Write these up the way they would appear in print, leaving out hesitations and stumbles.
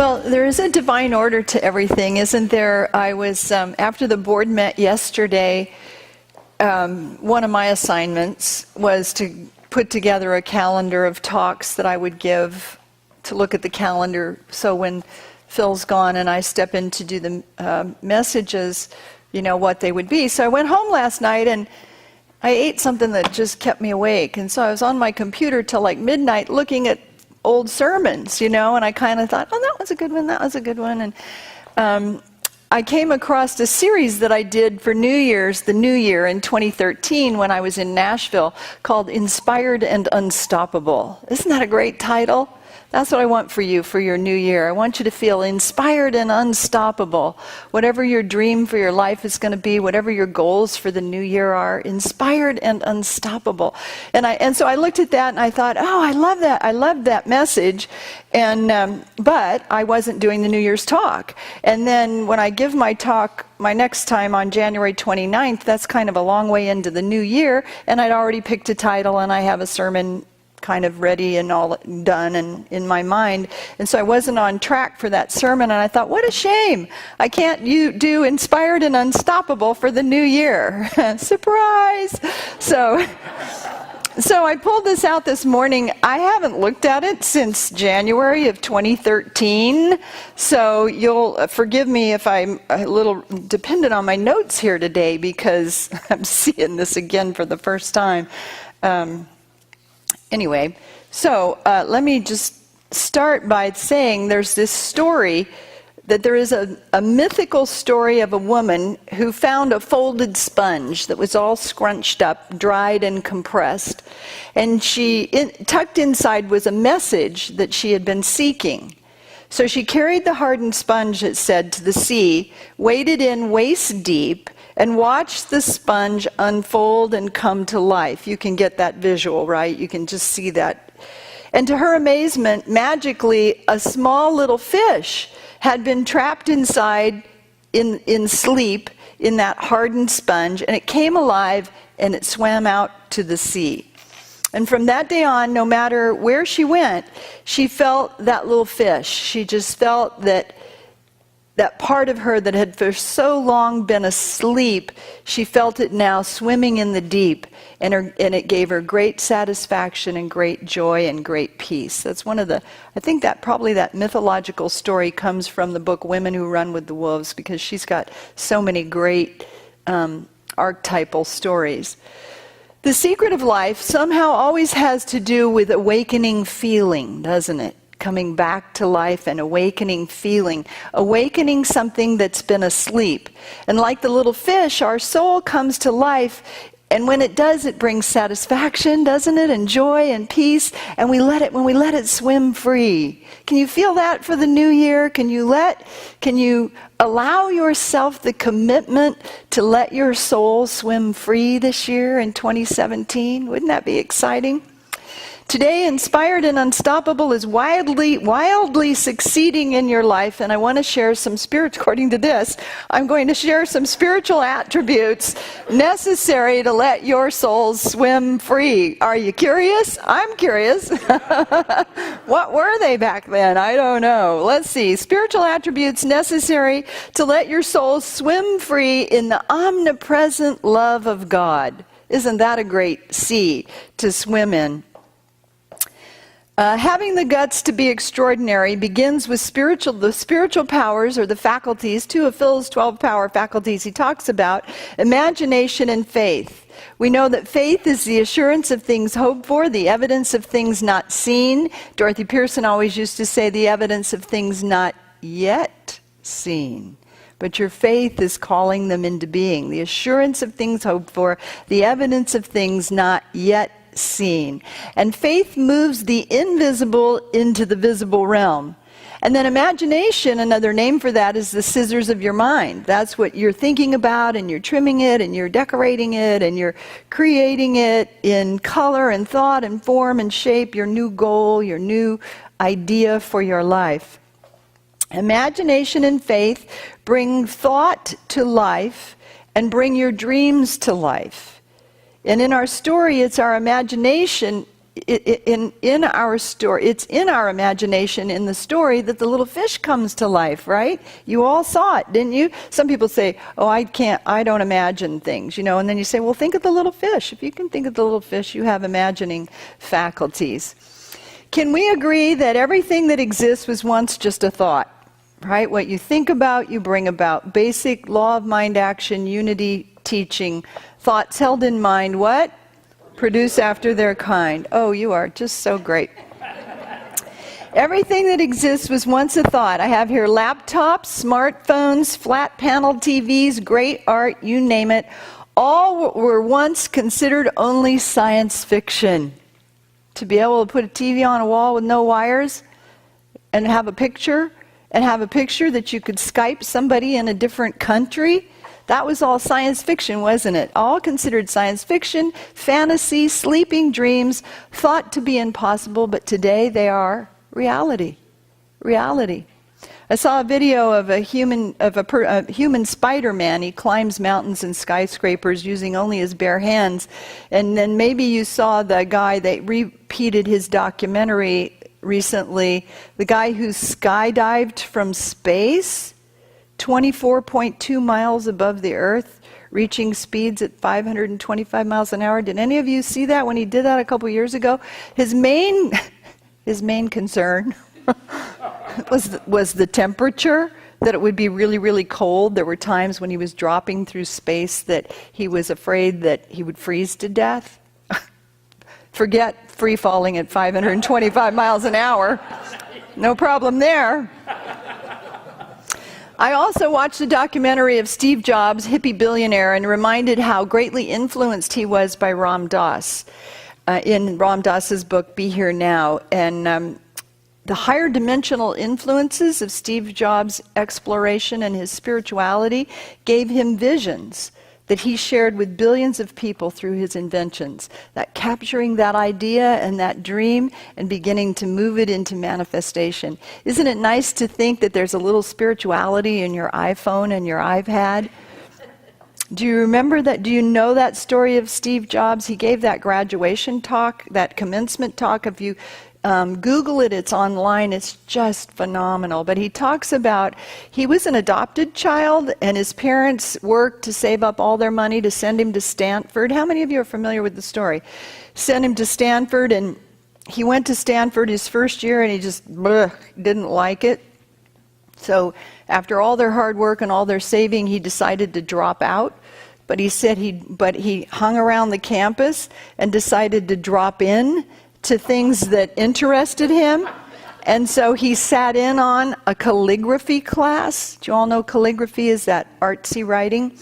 Well, there is a divine order to everything, isn't there? I was, after the board met yesterday, one of my assignments was to put together a calendar of talks that I would give, to look at the calendar, so when Phil's gone and I step in to do the messages, you know, what they would be. So I went home last night and I ate something that just kept me awake. And so I was on my computer till like midnight looking at old sermons, you know, and I kind of thought, oh, that was a good one, that was a good one. And I came across a series that I did for New Year's, the New Year in 2013 when I was in Nashville, called Inspired and Unstoppable. Isn't that a great title? That's what I want for you for your new year. I want you to feel inspired and unstoppable. Whatever your dream for your life is going to be, whatever your goals for the new year are, inspired and unstoppable. And so I looked at that and I thought, oh, I love that. I loved that message. And but I wasn't doing the New Year's talk. And then when I give my talk, my next time on January 29th, that's kind of a long way into the new year, and I'd already picked a title and I have a sermon kind of ready and all done and in my mind. And so I wasn't on track for that sermon, and I thought, what a shame. I can't do Inspired and Unstoppable for the new year. Surprise! So I pulled this out this morning. I haven't looked at it since January of 2013, so you'll forgive me if I'm a little dependent on my notes here today because I'm seeing this again for the first time. Anyway, so let me just start by saying there's this story, that there is a mythical story of a woman who found a folded sponge that was all scrunched up, dried and compressed, and tucked inside was a message that she had been seeking. So she carried the hardened sponge, it said, to the sea, waded in waist deep, and watch the sponge unfold and come to life. You can get that visual, right? You can just see that. And to her amazement, magically, a small little fish had been trapped inside in sleep in that hardened sponge, and it came alive and it swam out to the sea. And from that day on, no matter where she went, she felt that little fish. She just felt that part of her that had for so long been asleep, she felt it now swimming in the deep, and it gave her great satisfaction and great joy and great peace. That's one of the, I think that probably that mythological story comes from the book Women Who Run with the Wolves, because she's got so many great archetypal stories. The secret of life somehow always has to do with awakening feeling, doesn't it? Coming back to life and awakening feeling, awakening something that's been asleep. And like the little fish, our soul comes to life, and when it does, it brings satisfaction, doesn't it? And joy and peace, and when we let it swim free. Can you feel that for the new year? Can you allow yourself the commitment to let your soul swim free this year in 2017? Wouldn't that be exciting? Today, Inspired and Unstoppable is wildly succeeding in your life, and I want to share some according to this, I'm going to share some spiritual attributes necessary to let your soul swim free. Are you curious? I'm curious. What were they back then? I don't know. Let's see. Spiritual attributes necessary to let your soul swim free in the omnipresent love of God. Isn't that a great sea to swim in? Having the guts to be extraordinary begins with the spiritual powers, or the faculties, 2 of Phil's 12 power faculties he talks about, imagination and faith. We know that faith is the assurance of things hoped for, the evidence of things not seen. Dorothy Pearson always used to say the evidence of things not yet seen. But your faith is calling them into being. The assurance of things hoped for, the evidence of things not yet seen. And faith moves the invisible into the visible realm. And then imagination, another name for that, is the scissors of your mind. That's what you're thinking about, and you're trimming it, and you're decorating it, and you're creating it in color and thought and form and shape, your new goal, your new idea for your life. Imagination and faith bring thought to life and bring your dreams to life. And in our story, it's our imagination in our story, it's in our imagination in the story that the little fish comes to life, right? You all saw it, didn't you? Some people say, oh, I don't imagine things, you know, and then you say, well, think of the little fish. If you can think of the little fish, you have imagining faculties. Can we agree that everything that exists was once just a thought, right? What you think about, you bring about. Basic law of mind action, unity teaching. Thoughts held in mind, what? Produce after their kind. Oh, you are just so great. Everything that exists was once a thought. I have here laptops, smartphones, flat panel TVs, great art, you name it. All were once considered only science fiction. To be able to put a TV on a wall with no wires and have a picture that you could Skype somebody in a different country, that was all science fiction, wasn't it? All considered science fiction, fantasy, sleeping dreams, thought to be impossible, but today they are reality. Reality. I saw a video of a human Spider-Man. He climbs mountains and skyscrapers using only his bare hands. And then maybe you saw the guy that repeated his documentary recently, the guy who skydived from space, 24.2 miles above the earth, reaching speeds at 525 miles an hour. Did any of you see that when he did that a couple years ago? His main concern was the temperature, that it would be really, really cold. There were times when he was dropping through space that he was afraid that he would freeze to death. Forget free falling at 525 miles an hour. No problem there. I also watched a documentary of Steve Jobs, hippie billionaire, and reminded how greatly influenced he was by Ram Dass. In Ram Dass's book, Be Here Now. And the higher dimensional influences of Steve Jobs' exploration and his spirituality gave him visions that he shared with billions of people through his inventions. That capturing that idea and that dream and beginning to move it into manifestation. Isn't it nice to think that there's a little spirituality in your iPhone and your iPad? Do you remember that? Do you know that story of Steve Jobs? He gave that graduation talk, that commencement talk. If you Google it, it's online, it's just phenomenal. But he talks about, he was an adopted child and his parents worked to save up all their money to send him to Stanford. How many of you are familiar with the story? Sent him to Stanford, and he went to Stanford his first year and he just didn't like it. So after all their hard work and all their saving, he decided to drop out. But he said he hung around the campus and decided to drop in to things that interested him. And so he sat in on a calligraphy class. Do you all know calligraphy is that artsy writing?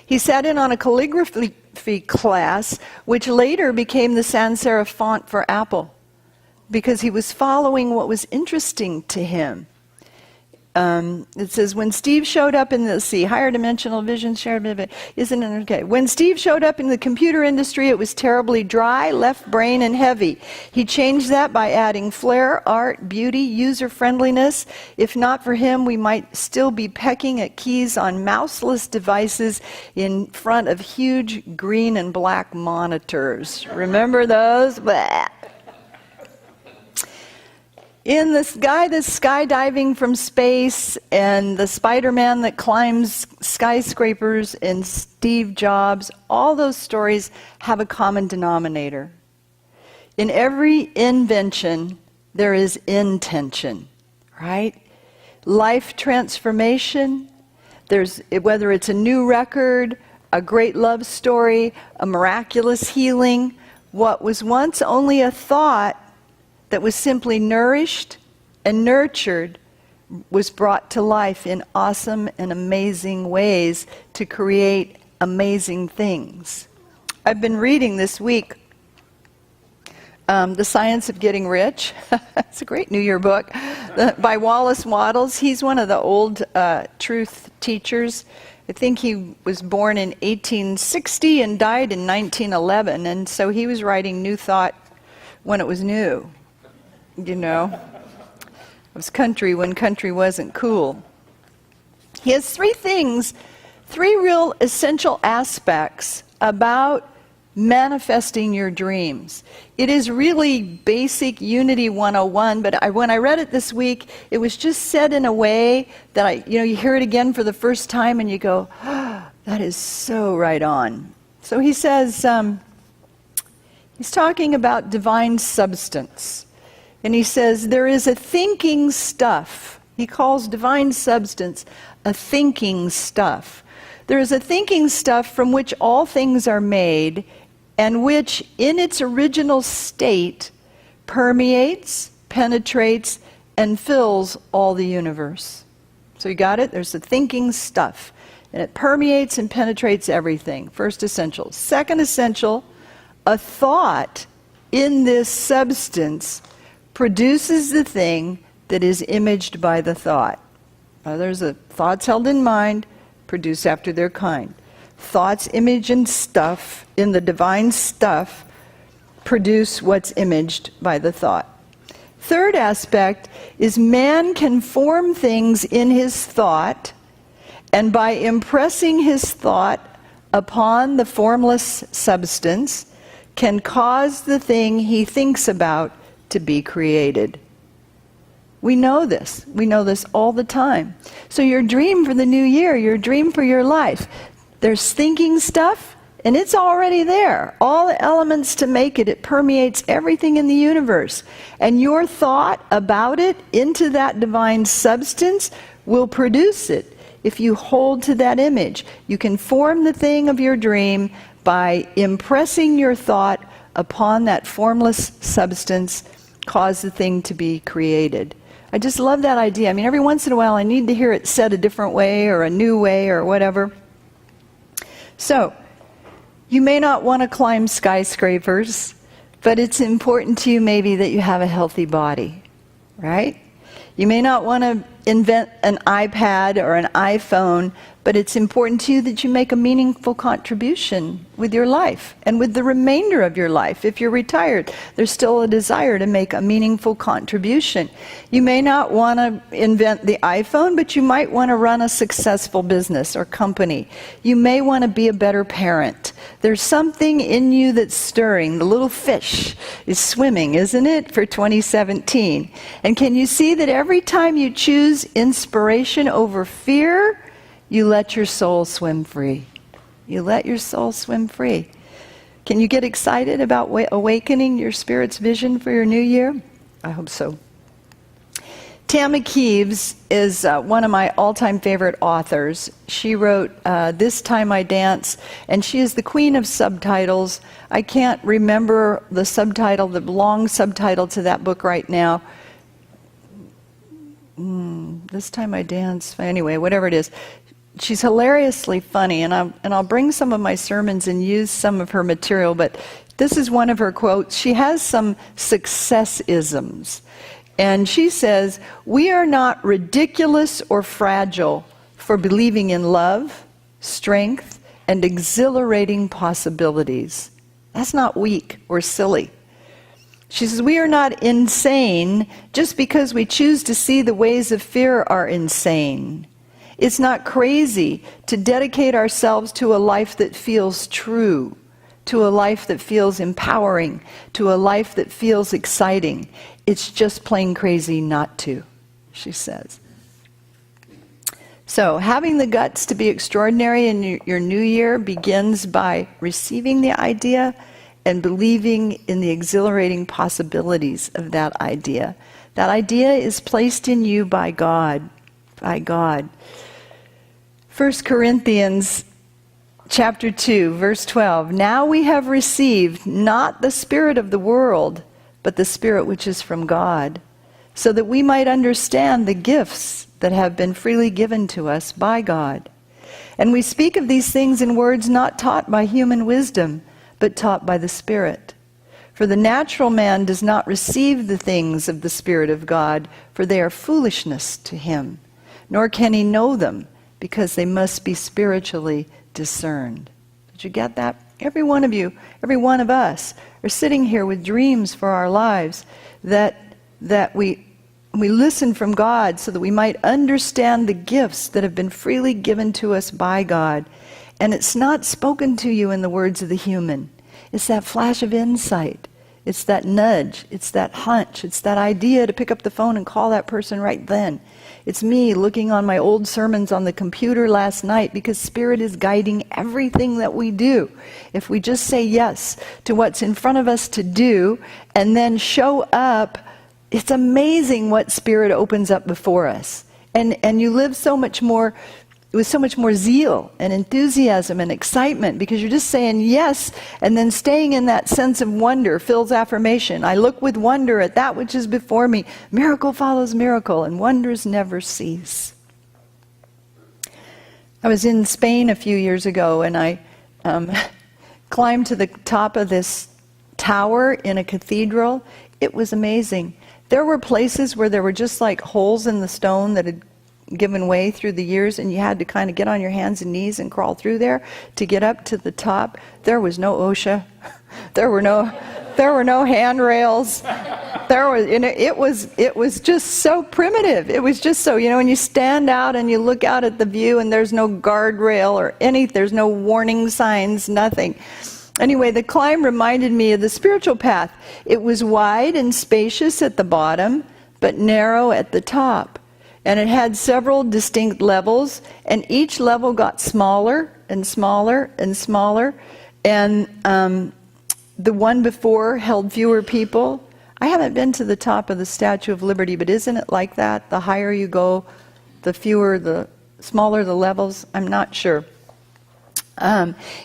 He sat in on a calligraphy class, which later became the sans serif font for Apple, because he was following what was interesting to him. It says, when Steve showed up in the, higher dimensional vision shared, isn't it okay? When Steve showed up in the computer industry, it was terribly dry, left brain, and heavy. He changed that by adding flair, art, beauty, user-friendliness. If not for him, we might still be pecking at keys on mouseless devices in front of huge green and black monitors. Remember those? Blah. In this guy that's skydiving from space, and the Spider-Man that climbs skyscrapers, and Steve Jobs, all those stories have a common denominator. In every invention, there is intention, right? Life transformation, whether it's a new record, a great love story, a miraculous healing, what was once only a thought that was simply nourished and nurtured was brought to life in awesome and amazing ways to create amazing things. I've been reading this week The Science of Getting Rich. It's a great New Year book by Wallace Wattles. He's one of the old truth teachers. I think he was born in 1860 and died in 1911, and so he was writing New Thought when it was new. You know, it was country when country wasn't cool. He has three real essential aspects about manifesting your dreams. It is really basic Unity 101, but when I read it this week, it was just said in a way that you hear it again for the first time and you go, oh, that is so right on. So he says, he's talking about divine substance. And he says, there is a thinking stuff. He calls divine substance a thinking stuff. There is a thinking stuff from which all things are made, and which, in its original state, permeates, penetrates, and fills all the universe. So you got it? There's the thinking stuff. And it permeates and penetrates everything. First essential. Second essential, a thought in this substance produces the thing that is imaged by the thought. There's thoughts held in mind, produce after their kind. Thoughts, image, and stuff in the divine stuff produce what's imaged by the thought. Third aspect is man can form things in his thought, and by impressing his thought upon the formless substance, can cause the thing he thinks about to be created. We know this. We know this all the time. So your dream for the new year, your dream for your life, there's thinking stuff, and it's already there. All the elements to make it. It permeates everything in the universe. And your thought about it into that divine substance will produce it if you hold to that image. You can form the thing of your dream by impressing your thought upon that formless substance, cause the thing to be created. I just love that idea. I mean, every once in a while I need to hear it said a different way or a new way or whatever. So, you may not want to climb skyscrapers, but it's important to you maybe that you have a healthy body, right? You may not want to invent an iPad or an iPhone, but it's important to you that you make a meaningful contribution with your life and with the remainder of your life. If you're retired, there's still a desire to make a meaningful contribution. You may not want to invent the iPhone, but you might want to run a successful business or company. You may want to be a better parent. There's something in you that's stirring. The little fish is swimming, isn't it, for 2017? And can you see that every time you choose inspiration over fear, you let your soul swim free. You let your soul swim free. Can you get excited about awakening your spirit's vision for your new year? I hope so. Tammy Keeves is one of my all-time favorite authors. She wrote This Time I Dance, and she is the queen of subtitles. I can't remember the subtitle, the long subtitle to that book right now. This Time I Dance, anyway, whatever it is. She's hilariously funny, and I'll bring some of my sermons and use some of her material, but this is one of her quotes. She has some success-isms, and she says, "We are not ridiculous or fragile for believing in love, strength, and exhilarating possibilities." That's not weak or silly. She says, "We are not insane just because we choose to see the ways of fear are insane. It's not crazy to dedicate ourselves to a life that feels true, to a life that feels empowering, to a life that feels exciting. It's just plain crazy not to," she says. So, having the guts to be extraordinary in your new year begins by receiving the idea and believing in the exhilarating possibilities of that idea. That idea is placed in you by God. By God. 1 Corinthians chapter 2, verse 12. "Now we have received not the spirit of the world, but the Spirit which is from God, so that we might understand the gifts that have been freely given to us by God. And we speak of these things in words not taught by human wisdom, but taught by the Spirit. For the natural man does not receive the things of the Spirit of God, for they are foolishness to him, nor can he know them, because they must be spiritually discerned." Did you get that? Every one of you, every one of us, are sitting here with dreams for our lives that we listen from God so that we might understand the gifts that have been freely given to us by God. And it's not spoken to you in the words of the human. It's that flash of insight. It's that nudge. It's that hunch. It's that idea to pick up the phone and call that person right then. It's me looking on my old sermons on the computer last night, because Spirit is guiding everything that we do. If we just say yes to what's in front of us to do and then show up, it's amazing what Spirit opens up before us. And you live so much more, with so much more zeal and enthusiasm and excitement, because you're just saying yes, and then staying in that sense of wonder. Phil's affirmation, I look with wonder at that which is before me. Miracle follows miracle, and wonders never cease. I was in Spain a few years ago, and I climbed to the top of this tower in a cathedral. It was amazing. There were places where there were just like holes in the stone that had given way through the years, and you had to kind of get on your hands and knees and crawl through there to get up to the top. There was no OSHA. There were no handrails. It was just so primitive. It was just so, when you stand out and you look out at the view and there's no guardrail or there's no warning signs, nothing. Anyway, the climb reminded me of the spiritual path. It was wide and spacious at the bottom, but narrow at the top. And it had several distinct levels, and each level got smaller and smaller and smaller. And the one before held fewer people. I haven't been to the top of the Statue of Liberty, but isn't it like that? The higher you go, the smaller the levels. I'm not sure.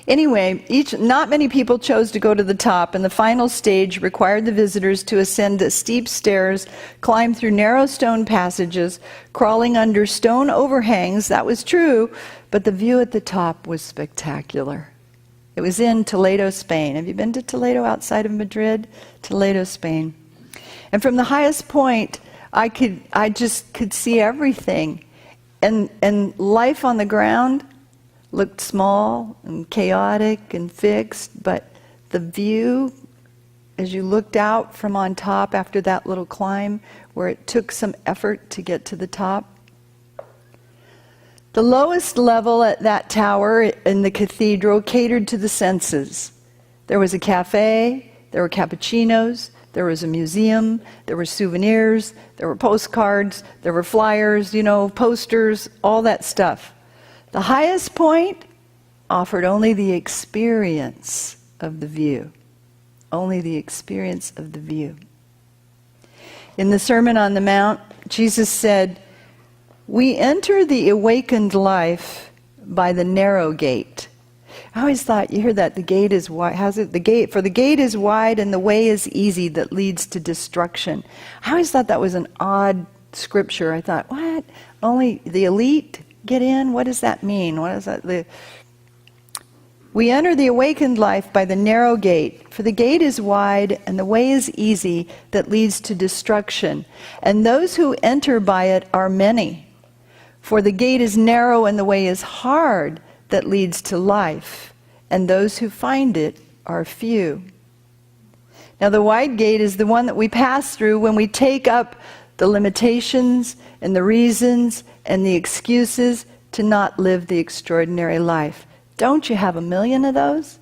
Anyway, not many people chose to go to the top, and the final stage required the visitors to ascend steep stairs, climb through narrow stone passages, crawling under stone overhangs. That was true, but the view at the top was spectacular. It was in Toledo, Spain. Have you been to Toledo outside of Madrid? Toledo, Spain. And from the highest point, I just could see everything. And life on the ground looked small and chaotic and fixed, but the view, as you looked out from on top after that little climb, where it took some effort to get to the top. The lowest level at that tower in the cathedral catered to the senses. There was a cafe, there were cappuccinos, there was a museum, there were souvenirs, there were postcards, there were flyers, posters, all that stuff. The highest point offered only the experience of the view. Only the experience of the view. In the Sermon on the Mount, Jesus said, "We enter the awakened life by the narrow gate." I always thought, you hear that, the gate is wide. How's it? For the gate is wide and the way is easy that leads to destruction. I always thought that was an odd scripture. I thought, what? Only the elite get in? What does that mean? What is that? We enter the awakened life by the narrow gate, for the gate is wide and the way is easy that leads to destruction, and those who enter by it are many. For the gate is narrow and the way is hard that leads to life, and those who find it are few. Now the wide gate is the one that we pass through when we take up the limitations and the reasons and the excuses to not live the extraordinary life. Don't you have a million of those?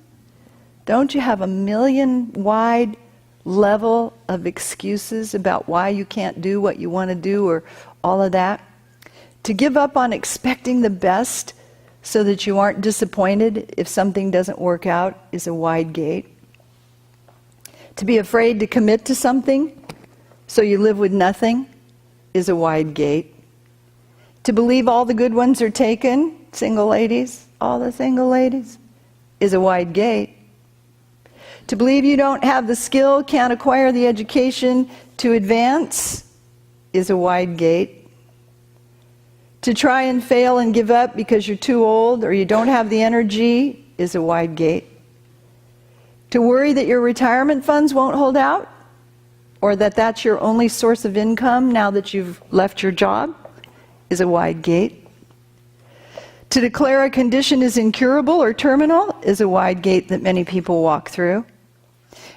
Don't you have a million wide level of excuses about why you can't do what you want to do, or all of that? To give up on expecting the best so that you aren't disappointed if something doesn't work out is a wide gate. To be afraid to commit to something so you live with nothing is a wide gate. To believe all the good ones are taken, single ladies, all the single ladies, is a wide gate. To believe you don't have the skill, can't acquire the education to advance is a wide gate. To try and fail and give up because you're too old or you don't have the energy is a wide gate. To worry that your retirement funds won't hold out, or that that's your only source of income now that you've left your job, is a wide gate. To declare a condition is incurable or terminal is a wide gate that many people walk through.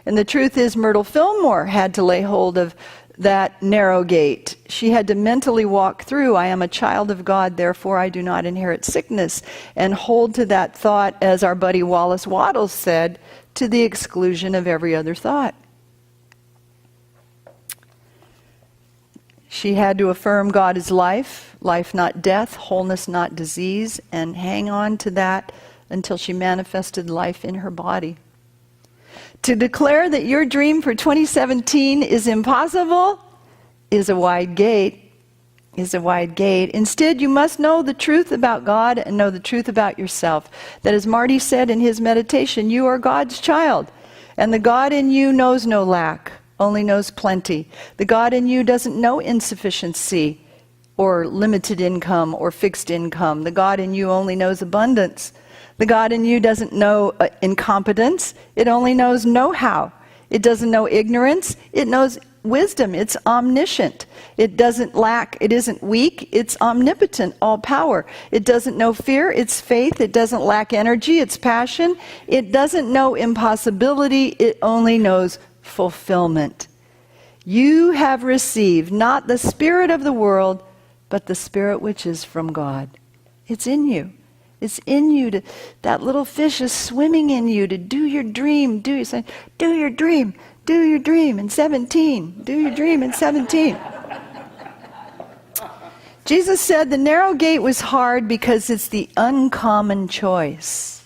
And the truth is, Myrtle Fillmore had to lay hold of that narrow gate. She had to mentally walk through, I am a child of God, therefore I do not inherit sickness, and hold to that thought, as our buddy Wallace Wattles said, to the exclusion of every other thought. She had to affirm God is life, life not death, wholeness not disease, and hang on to that until she manifested life in her body. To declare that your dream for 2017 is impossible is a wide gate. Instead, you must know the truth about God and know the truth about yourself. That, as Marty said in his meditation, you are God's child, and the God in you knows no lack, only knows plenty. The God in you doesn't know insufficiency or limited income or fixed income. The God in you only knows abundance. The God in you doesn't know incompetence. It only knows know-how. It doesn't know ignorance. It knows wisdom. It's omniscient. It doesn't lack. It isn't weak. It's omnipotent, all power. It doesn't know fear. It's faith. It doesn't lack energy. It's passion. It doesn't know impossibility. It only knows fulfillment. You have received not the spirit of the world, but the Spirit which is from God. It's in you. It's in you. That little fish is swimming in you to do your dream. Do your dream. Do your dream in 17. Do your dream in 17. Jesus said the narrow gate was hard because it's the uncommon choice.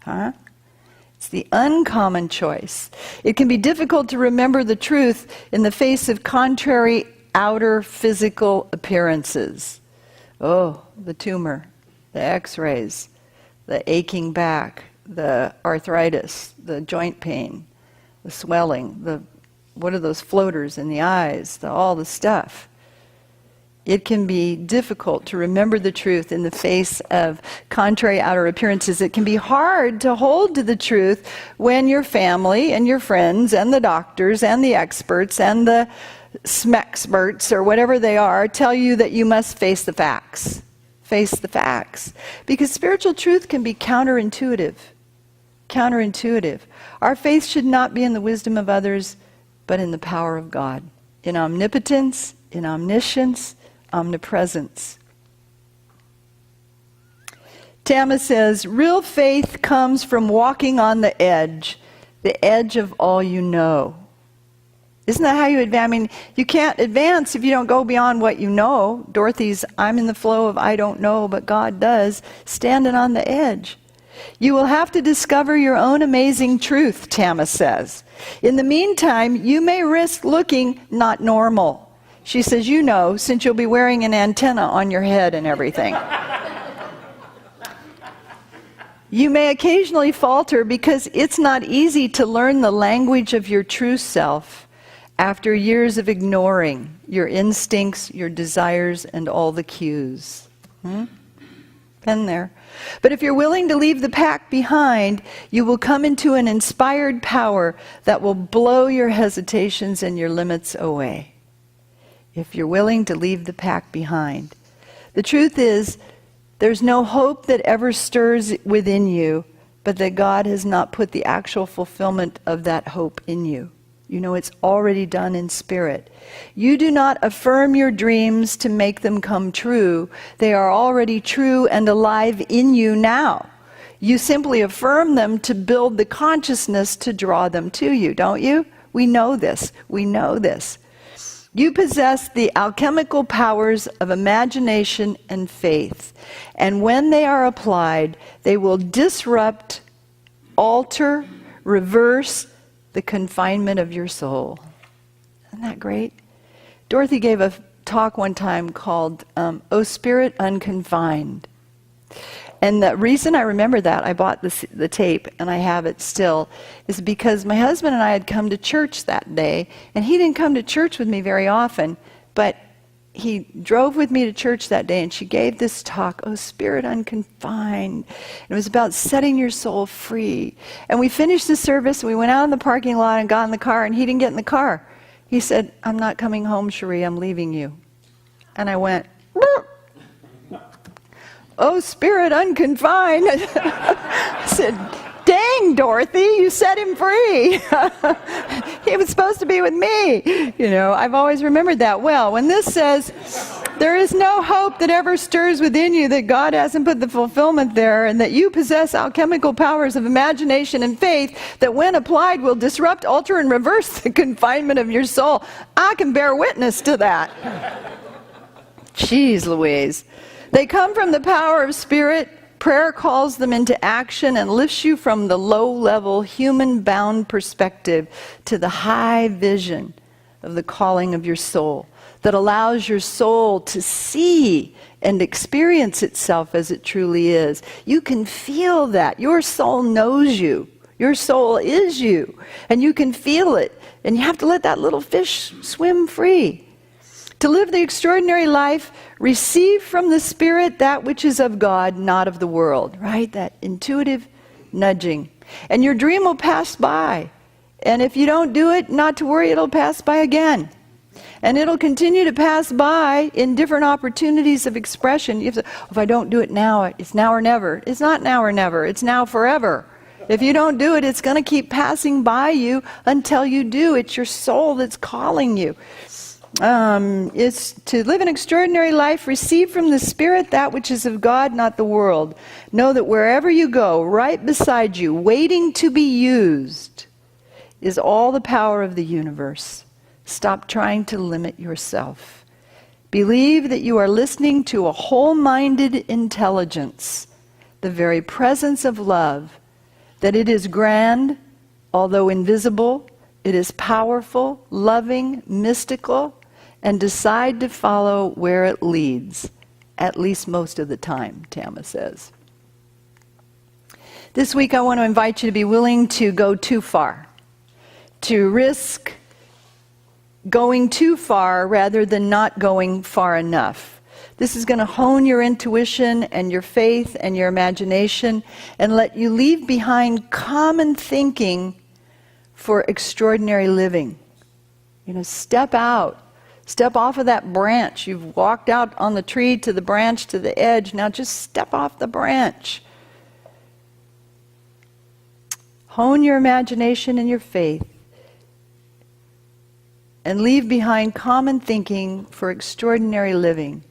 It's the uncommon choice. It can be difficult to remember the truth in the face of contrary outer physical appearances. Oh, the tumor, the x-rays, the aching back, the arthritis, the joint pain, the swelling, what are those floaters in the eyes, all the stuff. It can be difficult to remember the truth in the face of contrary outer appearances. It can be hard to hold to the truth when your family and your friends and the doctors and the experts and the smexperts or whatever they are tell you that you must face the facts. Face the facts. Because spiritual truth can be counterintuitive. Counterintuitive. Our faith should not be in the wisdom of others, but in the power of God. In omnipotence, in omniscience, omnipresence. Tama says, real faith comes from walking on the edge of all you know. Isn't that how you advance? I mean, you can't advance if you don't go beyond what you know. Dorothy's, I'm in the flow of I don't know, but God does, standing on the edge. You will have to discover your own amazing truth, Tama says. In the meantime, you may risk looking not normal. She says, you know, since you'll be wearing an antenna on your head and everything. You may occasionally falter because it's not easy to learn the language of your true self after years of ignoring your instincts, your desires, and all the cues. Been there. But if you're willing to leave the pack behind, you will come into an inspired power that will blow your hesitations and your limits away. If you're willing to leave the pack behind. The truth is, there's no hope that ever stirs within you, but that God has not put the actual fulfillment of that hope in you. You know it's already done in spirit. You do not affirm your dreams to make them come true. They are already true and alive in you now. You simply affirm them to build the consciousness to draw them to you, don't you? We know this. We know this. You possess the alchemical powers of imagination and faith. And when they are applied, they will disrupt, alter, reverse the confinement of your soul. Isn't that great? Dorothy gave a talk one time called, O Spirit Unconfined. And the reason I remember that, I bought the tape and I have it still, is because my husband and I had come to church that day, and he didn't come to church with me very often, but he drove with me to church that day, and she gave this talk, Oh Spirit Unconfined. And it was about setting your soul free. And we finished the service, and we went out in the parking lot and got in the car, and he didn't get in the car. He said, I'm not coming home, Cherie, I'm leaving you. And I went, Oh, Spirit Unconfined. I said, Dang, Dorothy, you set him free. He was supposed to be with me. You know, I've always remembered that well. When this says, there is no hope that ever stirs within you, that God hasn't put the fulfillment there, and that you possess alchemical powers of imagination and faith that when applied will disrupt, alter, and reverse the confinement of your soul. I can bear witness to that. Jeez Louise. They come from the power of spirit. Prayer calls them into action and lifts you from the low-level, human-bound perspective to the high vision of the calling of your soul that allows your soul to see and experience itself as it truly is. You can feel that. Your soul knows you. Your soul is you. And you can feel it. And you have to let that little fish swim free. To live the extraordinary life, receive from the Spirit that which is of God, not of the world, right? That intuitive nudging. And your dream will pass by. And if you don't do it, not to worry, it'll pass by again. And it'll continue to pass by in different opportunities of expression. You have to, if I don't do it now, it's now or never. It's not now or never. It's now forever. If you don't do it, it's going to keep passing by you until you do. It's your soul that's calling you. It's to live an extraordinary life, receive from the Spirit that which is of God, not the world. Know that wherever you go, right beside you, waiting to be used, is all the power of the universe. Stop trying to limit yourself. Believe that you are listening to a whole-minded intelligence, the very presence of love, that it is grand, although invisible, it is powerful, loving, mystical, and decide to follow where it leads, at least most of the time, Tama says. This week I want to invite you to be willing to go too far, to risk going too far rather than not going far enough. This is going to hone your intuition and your faith and your imagination and let you leave behind common thinking for extraordinary living. You know, step out. Step off of that branch. You've walked out on the tree to the branch to the edge. Now just step off the branch. Hone your imagination and your faith. And leave behind common thinking for extraordinary living.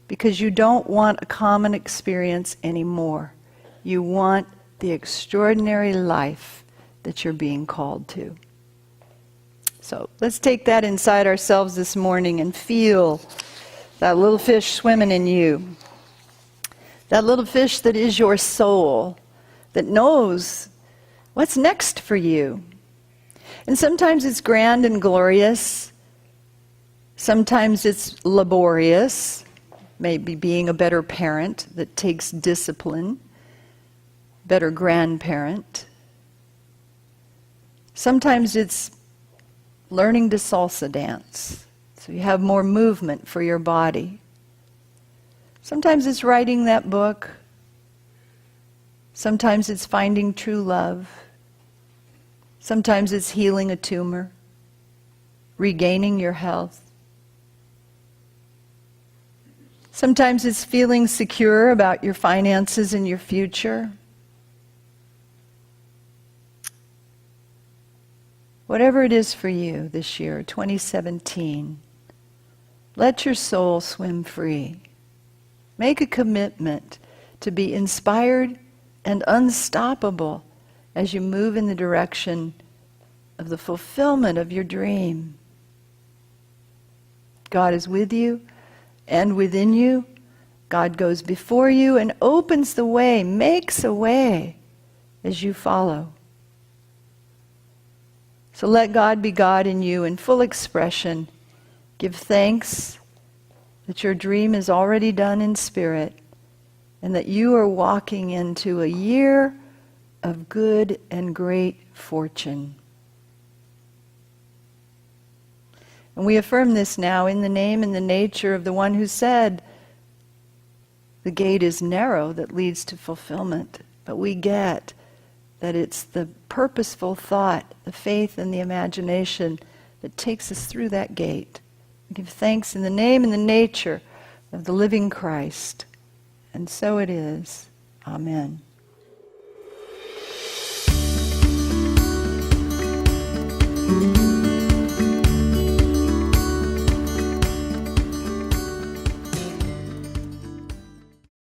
Because you don't want a common experience anymore. You want the extraordinary life that you're being called to. So let's take that inside ourselves this morning and feel that little fish swimming in you. That little fish that is your soul, that knows what's next for you. And sometimes it's grand and glorious. Sometimes it's laborious. Maybe being a better parent that takes discipline. Better grandparent. Sometimes it's learning to salsa dance, so you have more movement for your body. Sometimes it's writing that book. Sometimes it's finding true love. Sometimes it's healing a tumor, regaining your health. Sometimes it's feeling secure about your finances and your future. Whatever it is for you this year, 2017, let your soul swim free. Make a commitment to be inspired and unstoppable as you move in the direction of the fulfillment of your dream. God is with you and within you. God goes before you and opens the way, makes a way as you follow. So let God be God in you in full expression. Give thanks that your dream is already done in spirit and that you are walking into a year of good and great fortune. And we affirm this now in the name and the nature of the one who said, the gate is narrow that leads to fulfillment, but we get that it's the purposeful thought, the faith and the imagination that takes us through that gate. We give thanks in the name and the nature of the living Christ. And so it is. Amen.